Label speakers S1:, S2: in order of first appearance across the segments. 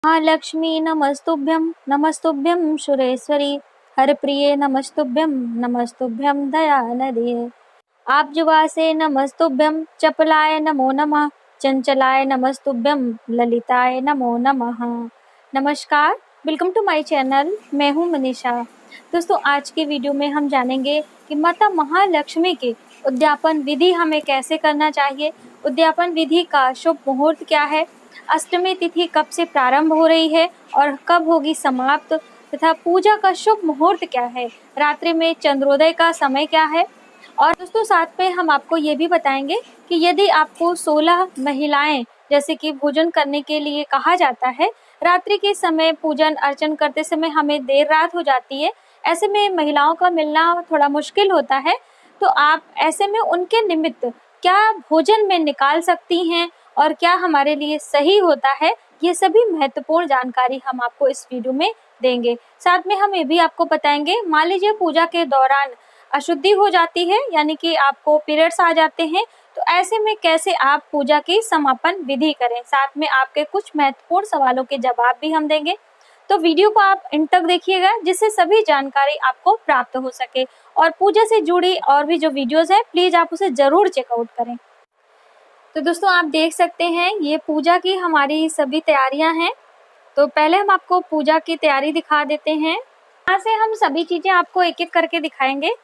S1: महालक्ष्मी नमस्तुभ्यं नमस्तुभ्यं सुरेश्वरी हरप्रिये नमस्तुभ्यं नमस्तुभ्यं दयानिधे। आब्जवासे नमस्तुभ्यं चपलाय नमो नमः चंचलाय नमस्तुभ्यं ललिताय नमो नमः। नमस्कार, वेलकम टू माय चैनल। मैं हूं मनीषा। दोस्तों, आज की वीडियो में हम जानेंगे कि माता महालक्ष्मी की उद्यापन विधि हमें कैसे करना चाहिए, उद्यापन विधि का शुभ मुहूर्त क्या है, अष्टमी तिथि कब से प्रारंभ हो रही है और कब होगी समाप्त, तथा पूजा का शुभ मुहूर्त क्या है, रात्रि में चंद्रोदय का समय क्या है। और दोस्तों, साथ में हम आपको ये भी बताएंगे कि यदि आपको 16 महिलाएं जैसे कि भोजन करने के लिए कहा जाता है, रात्रि के समय पूजन अर्चन करते समय हमें देर रात हो जाती है, ऐसे में महिलाओं का मिलना थोड़ा मुश्किल होता है, तो आप ऐसे में उनके निमित्त क्या भोजन में निकाल सकती हैं और क्या हमारे लिए सही होता है, ये सभी महत्वपूर्ण जानकारी हम आपको इस वीडियो में देंगे। साथ में हम ये भी आपको बताएंगे, मान लीजिए पूजा के दौरान अशुद्धि हो जाती है, यानी कि आपको पीरियड्स आ जाते हैं, तो ऐसे में कैसे आप पूजा की समापन विधि करें। साथ में आपके कुछ महत्वपूर्ण सवालों के जवाब भी हम देंगे, तो वीडियो को आप अंत तक देखिएगा जिससे सभी जानकारी आपको प्राप्त हो सके। और पूजा से जुड़ी और भी जो वीडियोस है, प्लीज आप उसे जरूर चेकआउट करें। तो दोस्तों, आप देख सकते हैं ये पूजा की हमारी सभी तैयारियां हैं। तो पहले हम आपको पूजा की तैयारी दिखा देते हैं। यहाँ से हम सभी चीजें आपको एक एक करके दिखाएंगे।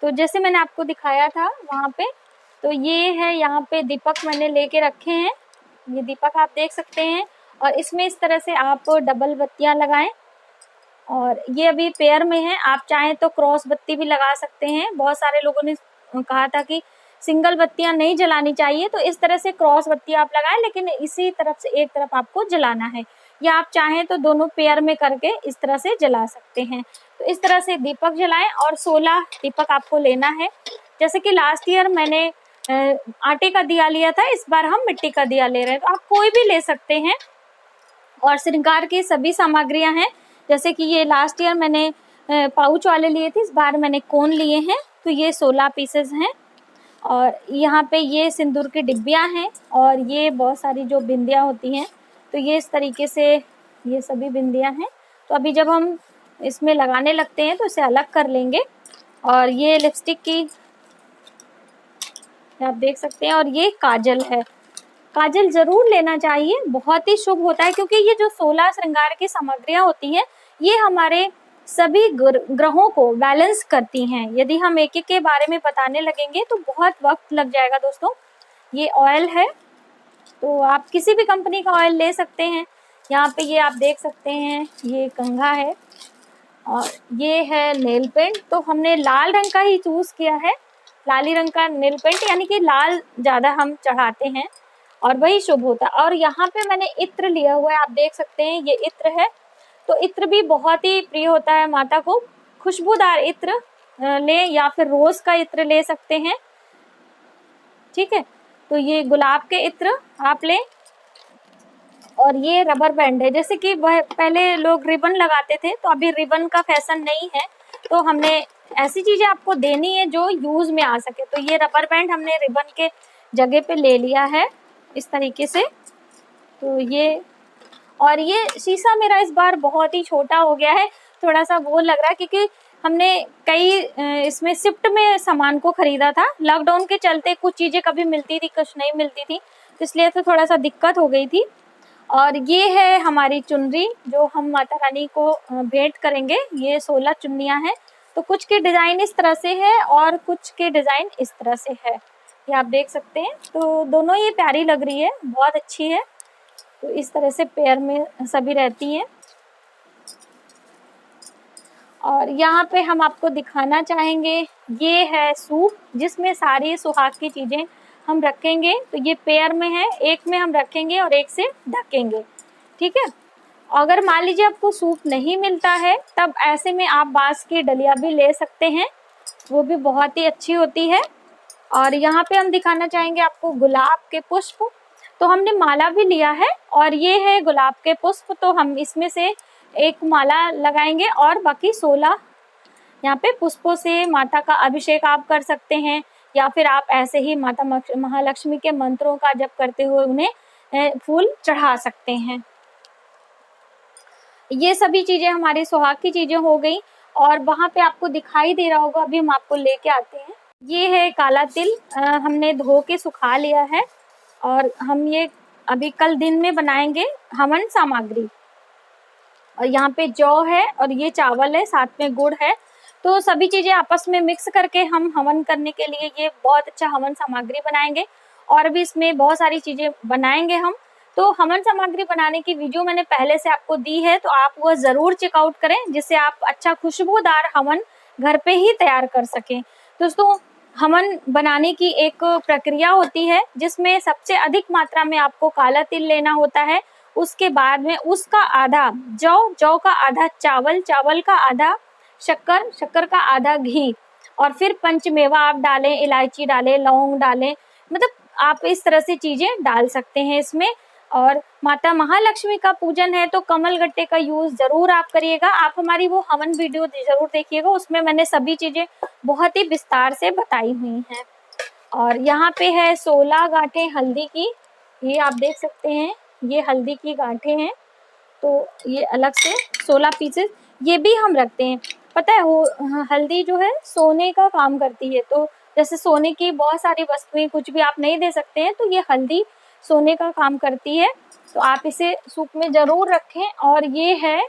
S1: तो जैसे मैंने आपको दिखाया था वहाँ पे, तो ये है, यहाँ पे दीपक मैंने लेके रखे हैं। ये दीपक आप देख सकते हैं, और इसमें इस तरह से आप डबल बत्तियां लगाएं। और ये अभी पेयर में है, आप चाहें तो क्रॉस बत्ती भी लगा सकते हैं। बहुत सारे लोगों ने कहा था कि सिंगल बत्तियां नहीं जलानी चाहिए, तो इस तरह से क्रॉस बत्ती आप लगाएं, लेकिन इसी तरफ से एक तरफ आपको जलाना है, या आप चाहें तो दोनों पेयर में करके इस तरह से जला सकते हैं। तो इस तरह से दीपक जलाएं, और 16 दीपक आपको लेना है। जैसे कि लास्ट ईयर मैंने आटे का दिया लिया था, इस बार हम मिट्टी का दिया ले रहे हैं, तो आप कोई भी ले सकते हैं। और श्रृंगार की सभी सामग्रियां हैं, जैसे कि ये लास्ट ईयर मैंने पाउच वाले लिए थे, इस बार मैंने कोन लिए हैं, तो ये 16 पीसेस हैं। और यहाँ पे ये सिंदूर की डिब्बियाँ हैं, और ये बहुत सारी जो बिंदियाँ होती हैं, तो ये इस तरीके से ये सभी बिंदियाँ हैं। तो अभी जब हम इसमें लगाने लगते हैं तो इसे अलग कर लेंगे। और ये लिपस्टिक की आप देख सकते हैं, और ये काजल है। काजल जरूर लेना चाहिए, बहुत ही शुभ होता है, क्योंकि ये जो 16 श्रृंगार की सामग्रियां होती हैं, ये हमारे सभी ग्रहों को बैलेंस करती हैं। यदि हम एक एक के बारे में बताने लगेंगे तो बहुत वक्त लग जाएगा दोस्तों। ये ऑयल है, तो आप किसी भी कंपनी का ऑयल ले सकते हैं। यहाँ पे ये आप देख सकते हैं, ये कंघा है, और ये है नेल पेंट। तो हमने लाल रंग का ही चूज किया है, लाली रंग का नेल पेंट, यानी कि लाल ज्यादा हम चढ़ाते हैं और वही शुभ होता है। और यहाँ पे मैंने इत्र लिया हुआ है, आप देख सकते हैं, ये इत्र है। तो इत्र भी बहुत ही प्रिय होता है माता को। खुशबूदार इत्र ले, या फिर रोज का इत्र ले सकते हैं, ठीक है। तो ये गुलाब के इत्र आप लें। और ये रबर बैंड है, जैसे कि वह पहले लोग रिबन लगाते थे, तो अभी रिबन का फैशन नहीं है, तो हमने ऐसी चीजें आपको देनी है जो यूज में आ सके। तो ये रबर बैंड हमने रिबन के जगह पे ले लिया है इस तरीके से। तो ये, और ये शीशा मेरा इस बार बहुत ही छोटा हो गया है, थोड़ा सा वो लग रहा है, क्योंकि हमने कई इसमें शिफ्ट में सामान को खरीदा था। लॉकडाउन के चलते कुछ चीजें कभी मिलती थी, कुछ नहीं मिलती थी, तो इसलिए तो थोड़ा सा दिक्कत हो गई थी। और ये है हमारी चुनरी, जो हम माता रानी को भेंट करेंगे। ये 16 चुन्नियां हैं, तो कुछ के डिजाइन इस तरह से है और कुछ के डिजाइन इस तरह से है, ये आप देख सकते हैं। तो दोनों ये प्यारी लग रही है, बहुत अच्छी है। तो इस तरह से पेयर में सभी रहती हैं। और यहाँ पे हम आपको दिखाना चाहेंगे, ये है सूप, जिसमें सारी सुहाग की चीजें हम रखेंगे। तो ये पेयर में है, एक में हम रखेंगे और एक से ढकेंगे, ठीक है। अगर मान लीजिए आपको सूप नहीं मिलता है, तब ऐसे में आप बांस की डलिया भी ले सकते हैं, वो भी बहुत ही अच्छी होती है। और यहाँ पे हम दिखाना चाहेंगे आपको गुलाब के पुष्प। तो हमने माला भी लिया है, और ये है गुलाब के पुष्प, तो हम इसमें से एक माला लगाएंगे, और बाकी 16 यहाँ पे पुष्पों से माता का अभिषेक आप कर सकते हैं, या फिर आप ऐसे ही माता महालक्ष्मी के मंत्रों का जप करते हुए उन्हें फूल चढ़ा सकते हैं। ये सभी चीजें हमारी सुहाग की चीजें हो गई। और वहां पे आपको दिखाई दे रहा होगा, अभी हम आपको लेके आते हैं। ये है काला तिल, हमने धो के सुखा लिया है और हम ये अभी कल दिन में बनाएंगे हवन सामग्री। और यहाँ पे जौ है और ये चावल है, साथ में गुड़ है। तो सभी चीजें आपस में मिक्स करके हम हवन करने के लिए ये बहुत अच्छा हवन सामग्री बनाएंगे। और भी इसमें बहुत सारी चीजें बनाएंगे हम। तो हवन सामग्री बनाने की वीडियो मैंने पहले से आपको दी है, तो आप वो जरूर चेकआउट करें, जिससे आप अच्छा खुशबूदार हवन घर पे ही तैयार कर सकें। दोस्तों, हवन बनाने की एक प्रक्रिया होती है जिसमें सबसे अधिक मात्रा में आपको काला तिल लेना होता है। उसके बाद में उसका आधा जौ का आधा चावल का आधा शक्कर का आधा घी, और फिर पंचमेवा आप डालें, इलायची डालें, लौंग डालें, मतलब आप इस तरह से चीजें डाल सकते हैं इसमें। और माता महालक्ष्मी का पूजन है तो कमल गट्टे का यूज जरूर आप करिएगा। आप हमारी वो हवन वीडियो जरूर देखिएगा, उसमें मैंने सभी चीजें बहुत ही विस्तार से बताई हुई हैं। और यहाँ पे है 16 गांठें हल्दी की, ये आप देख सकते हैं, ये हल्दी की गांठें हैं। तो ये अलग से 16 पीसेस ये भी हम रखते हैं। पता है वो हल्दी जो है सोने का काम करती है, तो जैसे सोने की बहुत सारी वस्तुएं कुछ भी आप नहीं दे सकते हैं, तो ये हल्दी सोने का काम करती है, तो आप इसे सूप में जरूर रखें। और ये है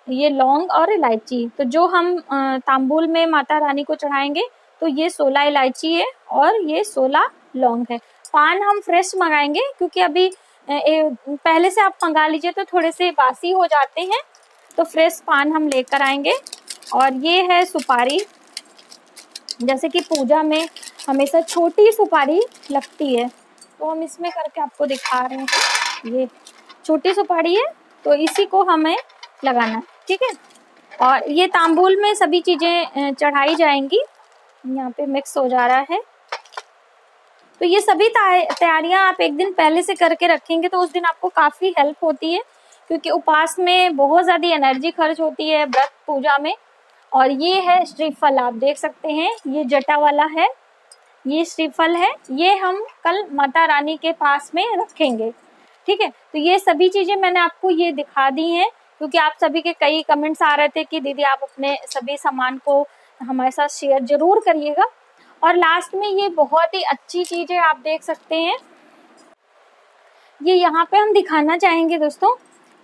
S1: ये लौंग और इलायची, तो जो हम तांबूल में माता रानी को चढ़ाएंगे, तो ये 16 इलायची है और ये 16 लौंग है। पान हम फ्रेश मंगाएंगे, क्योंकि अभी पहले से आप मंगा लीजिए तो थोड़े से बासी हो जाते हैं, तो फ्रेश पान हम लेकर आएंगे। और ये है सुपारी, जैसे कि पूजा में हमेशा छोटी सुपारी लगती है, तो हम इसमें करके आपको दिखा रहे हैं। ये छोटी सुपारी है, तो इसी को हमें लगाना है, ठीक है। और ये तांबूल में सभी चीजें चढ़ाई जाएंगी। यहाँ पे मिक्स हो जा रहा है, तो ये सभी तैयारियां आप एक दिन पहले से करके रखेंगे तो उस दिन आपको काफी हेल्प होती है, क्योंकि उपवास में बहुत ज्यादा एनर्जी खर्च होती है व्रत पूजा में। और ये है श्रीफल, आप देख सकते हैं, ये जटा वाला है, ये श्रीफल है, ये हम कल माता रानी के पास में रखेंगे, ठीक है। तो ये सभी चीजें मैंने आपको ये दिखा दी हैं, क्योंकि आप सभी के कई कमेंट्स आ रहे थे कि दीदी आप अपने सभी सामान को हमारे साथ शेयर जरूर करिएगा। और लास्ट में ये बहुत ही अच्छी चीज है, आप देख सकते हैं, ये यहाँ पे हम दिखाना चाहेंगे दोस्तों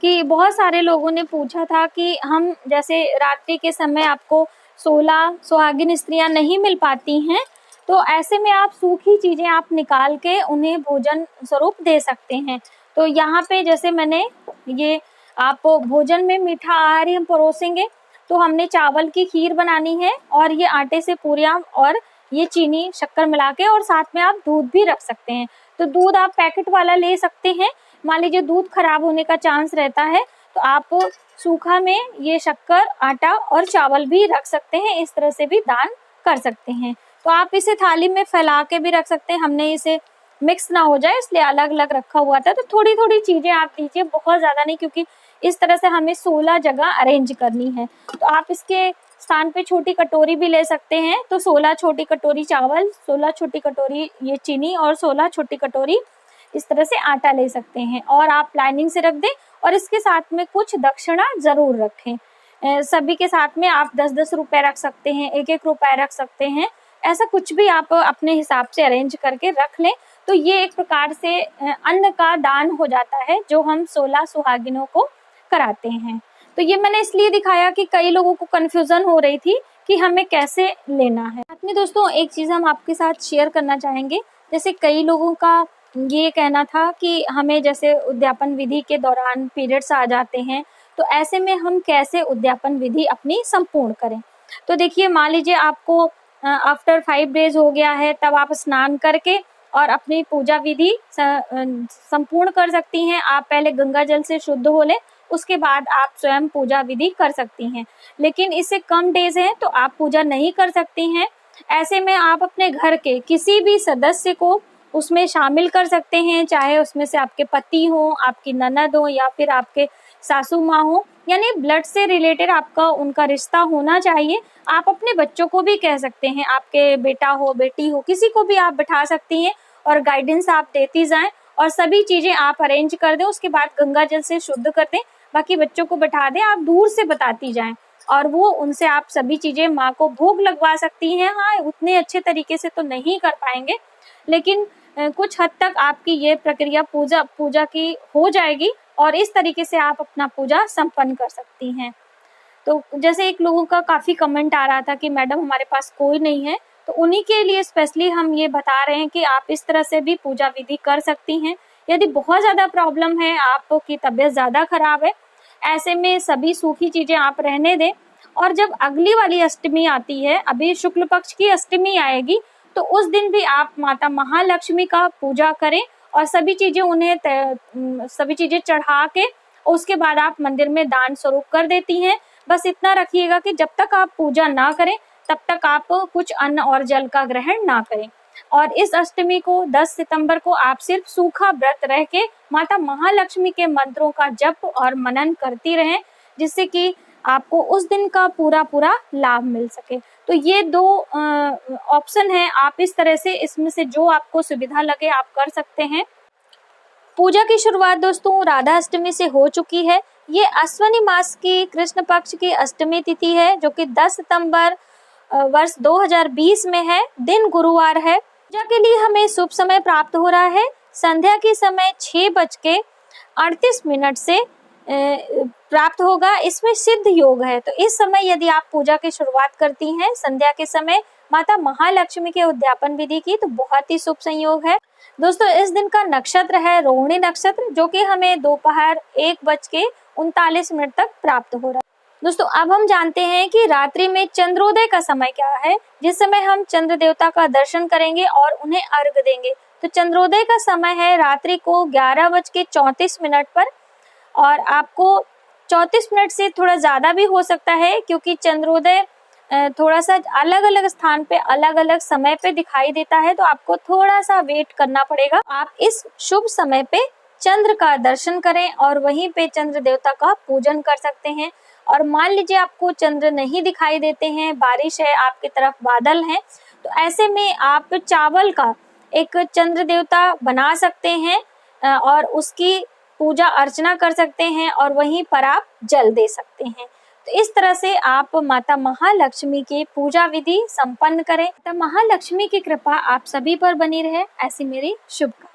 S1: कि बहुत सारे लोगों ने पूछा था कि हम जैसे रात्रि के समय आपको 16 सुहागिन स्त्रियां नहीं मिल पाती हैं, तो ऐसे में आप सूखी चीजें आप निकाल के उन्हें भोजन स्वरूप दे सकते हैं। तो यहाँ पे जैसे मैंने ये आप भोजन में मीठा आहार हम परोसेंगे, तो हमने चावल की खीर बनानी है और ये आटे से पूरियां और ये चीनी शक्कर मिला के, और साथ में आप दूध भी रख सकते हैं। तो दूध आप पैकेट वाला ले सकते हैं, मान लीजिए दूध खराब होने का चांस रहता है, तो आप सूखा में ये शक्कर, आटा और चावल भी रख सकते हैं, इस तरह से भी दान कर सकते हैं। तो आप इसे थाली में फैला के भी रख सकते हैं, हमने इसे मिक्स ना हो जाए इसलिए अलग अलग रखा हुआ था। तो थोड़ी थोड़ी चीजें आप दीजिए, बहुत ज्यादा नहीं, क्योंकि इस तरह से हमें 16 जगह अरेंज करनी है। तो आप इसके स्थान पे छोटी कटोरी भी ले सकते हैं, तो 16 छोटी कटोरी चावल, 16 छोटी कटोरी ये चीनी और 16 छोटी कटोरी इस तरह से आटा ले सकते हैं, और आप लाइनिंग से रख दें। और इसके साथ में कुछ दक्षिणा जरूर रखें। सभी के साथ में आप 10-10 रुपए रख सकते हैं, 1-1 रुपए रख सकते हैं, ऐसा कुछ भी आप अपने हिसाब से अरेंज करके रख लें। तो ये एक प्रकार से अन्न का दान हो जाता है जो हम 16 सुहागिनों को कराते हैं। तो ये मैंने इसलिए दिखाया कि कई लोगों को कंफ्यूजन हो रही थी कि हमें कैसे लेना है। साथ में दोस्तों एक चीज हम आपके साथ शेयर करना चाहेंगे, जैसे कई लोगों का ये कहना था कि हमें जैसे उद्यापन विधि के दौरान पीरियड्स आ जाते हैं, तो ऐसे में हम कैसे उद्यापन विधि अपनी संपूर्ण करें। तो देखिए, मान लीजिए आपको आफ्टर 5 डेज हो गया है, तब आप स्नान करके और अपनी पूजा विधि संपूर्ण कर सकती हैं। आप पहले गंगा जल से शुद्ध हो लें, उसके बाद आप स्वयं पूजा विधि कर सकती हैं। लेकिन इससे कम डेज हैं तो आप पूजा नहीं कर सकती हैं। ऐसे में आप अपने घर के किसी भी सदस्य को उसमें शामिल कर सकते हैं, चाहे उसमें से आपके पति हो, आपकी ननद हो, या फिर आपके सासू माँ हो, यानी ब्लड से रिलेटेड आपका उनका रिश्ता होना चाहिए। आप अपने बच्चों को भी कह सकते हैं, आपके बेटा हो, बेटी हो, किसी को भी आप बिठा सकती हैं और गाइडेंस आप देती जाएं और सभी चीजें आप अरेंज कर दें। उसके बाद गंगा जल से शुद्ध कर दें। बाकी बच्चों को बैठा दें, आप दूर से बताती जाएं और वो उनसे आप सभी चीजें माँ को भोग लगवा सकती हैं। हाँ, उतने अच्छे तरीके से तो नहीं कर पाएंगे, लेकिन कुछ हद तक आपकी ये प्रक्रिया पूजा की हो जाएगी और इस तरीके से आप अपना पूजा संपन्न कर सकती हैं। तो जैसे एक लोगों का काफी कमेंट आ रहा था कि मैडम हमारे पास कोई नहीं है, तो उन्हीं के लिए स्पेशली हम ये बता रहे हैं कि आप इस तरह से भी पूजा विधि कर सकती हैं। यदि बहुत ज्यादा प्रॉब्लम है, आपकी तबीयत ज्यादा खराब है, ऐसे में सभी सूखी चीजें आप रहने दें और जब अगली वाली अष्टमी आती है, अभी शुक्ल पक्ष की अष्टमी आएगी, तो उस दिन भी आप माता महालक्ष्मी का पूजा करें और सभी चीजें चढ़ा के उसके बाद आप मंदिर में दान स्वरूप कर देती हैं। बस इतना रखिएगा कि जब तक आप पूजा ना करें तब तक आप कुछ अन्न और जल का ग्रहण ना करें। और इस अष्टमी को 10 सितंबर को आप सिर्फ सूखा व्रत रह के माता महालक्ष्मी के मंत्रों का जप और मनन करती रहें, जिससे कि आपको उस दिन का पूरा लाभ मिल सके। तो ये 2 ऑप्शन है, आप इस तरह से इसमें से जो आपको सुविधा लगे आप कर सकते हैं। पूजा की शुरुआत दोस्तों राधा अष्टमी से हो चुकी है। ये अश्विनी मास की कृष्ण पक्ष की अष्टमी तिथि है, जो कि 10 सितंबर वर्ष 2020 में है। दिन गुरुवार है। पूजा के लिए हमें शुभ समय प्राप्त हो रहा है। संध्या के समय 6:38 से प्राप्त होगा। इसमें सिद्ध योग है, तो इस समय यदि आप पूजा की शुरुआत करती हैं संध्या के समय माता महालक्ष्मी के उद्यापन विधि की, तो बहुत ही शुभ संयोग है। दोस्तों इस दिन का नक्षत्र है रोहिणी नक्षत्र, जो कि हमें दोपहर 1:39 तक प्राप्त हो रहा है। दोस्तों अब हम जानते हैं कि रात्रि में चंद्रोदय का समय क्या है, जिस समय हम चंद्र देवता का दर्शन करेंगे और उन्हें अर्घ देंगे। तो चंद्रोदय का समय है रात्रि को 11:34 पर, और आपको 34 मिनट से थोड़ा ज्यादा भी हो सकता है, क्योंकि चंद्रोदय थोड़ा सा अलग अलग स्थान पे अलग अलग समय पे दिखाई देता है, तो आपको थोड़ा सा वेट करना पड़ेगा। आप इस शुभ समय पे चंद्र का दर्शन करें और वहीं पे चंद्र देवता का पूजन कर सकते हैं। और मान लीजिए आपको चंद्र नहीं दिखाई देते हैं, बारिश है, आपकी तरफ बादल हैं, तो ऐसे में आप चावल का एक चंद्र देवता बना सकते हैं और उसकी पूजा अर्चना कर सकते हैं और वहीं पर आप जल दे सकते हैं। तो इस तरह से आप माता महालक्ष्मी की पूजा विधि संपन्न करें। माता महालक्ष्मी की कृपा आप सभी पर बनी रहे, ऐसी मेरी शुभकामना।